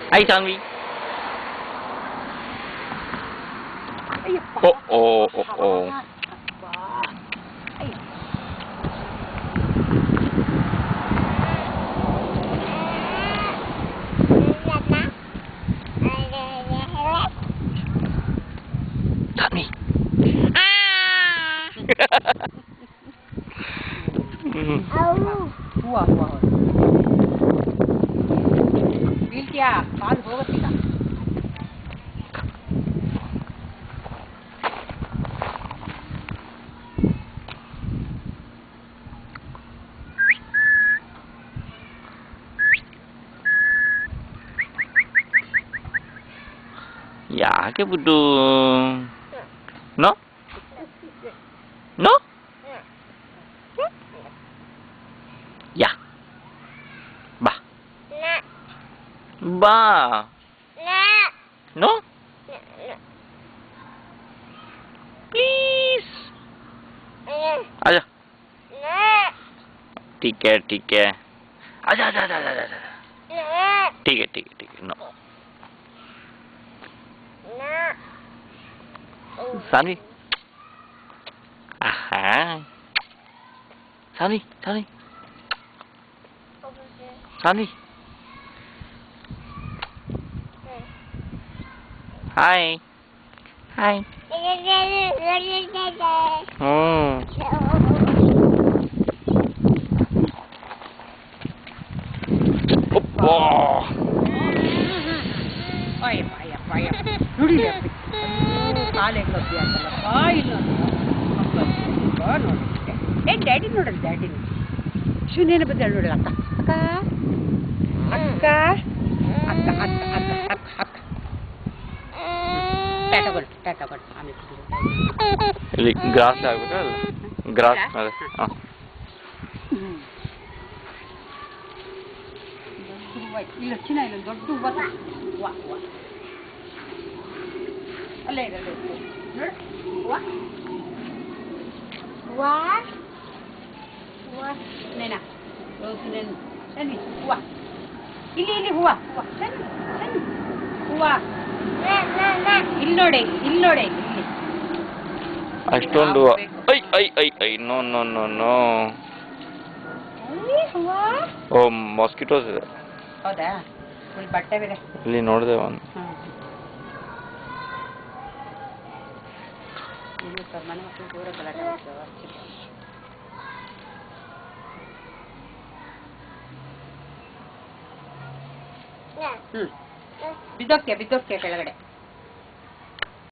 Hi, Tanvi. Oh, oh, oh, oh. Tanvi. हुआ हुआ bill क्या काल ಹೋಗುತ್ತಿಲ್ಲ ಯಾಕೆ ಬಿಟ್ಟು ನೋ ನೋ ಯಾ ಬಾ ಬಾ ನೋ प्लीज आजा ठीक है आजा आजा आजा आजा आजा ठीक है नो सानवी आहा सानवी सानवी सानवी हाय हाय ನುಡಿಯ ಕಾಲೇಜ್ ಅಲ್ಲ ಬಾಯಿಲ್ಲ ನೋಡಿ ಡ್ಯಾಡಿ ನೋಡಲ್ಲ ಡ್ಯಾಡಿ ಶೂನ್ಯನ ಬದಲು ನೋಡಲ್ಲ ಅಕ್ಕ ಅಕ್ಕ ಅಕ್ಕ ಅಕ್ಕ ಅಕ್ಕ ಅಕ್ಕ ಅಕ್ಕ ಟಾಟಾ ಇಲ್ಲಿ ಗ್ರಾಸ್ ಆಗ್ಬೇಕಲ್ಲ ಗ್ರಾಸ್ ಮೇಲೆ ಇಲ್ಲ ಚಿನ್ನ ಇಲ್ಲ ದೊಡ್ಡ ಹೂವ ವಾ ವಾ ಅಲ್ಲೇ ಇದೆ ನೋಡಿ ವಾ ವಾ ವಾ ನೇನಾ ರೋಸು ನೇನು ಸನ್ನಿ ಹೂವ ಇಲ್ಲಿ ಇಲ್ಲಿ ಹೂವ ಹೂವ ಸನ್ನಿ ಸನ್ನಿ ಹೂವ ಇಲ್ಲಿ ನೋಡಿ ಇಲ್ಲಿ ಅಷ್ಟೊಂದು ಐ ಐ ಐ ಐ ನೋ ನೋ ನೋ ನೋ ಓ ಮಾಸ್ಕಿಟೋಸ್ ಇದೆ ಹೌದಾ ಫುಲ್ ಬಟ್ಟೆ ಬೇರೆ ಇಲ್ಲಿ ನೋಡಿದೆ ಒಂದು ಮನೆ ಮಕ್ಕಳು ದೂರ ಗಲಾಟೆ ಬಿದ್ದೋಗ್ತೀಯ ಕೆಳಗಡೆ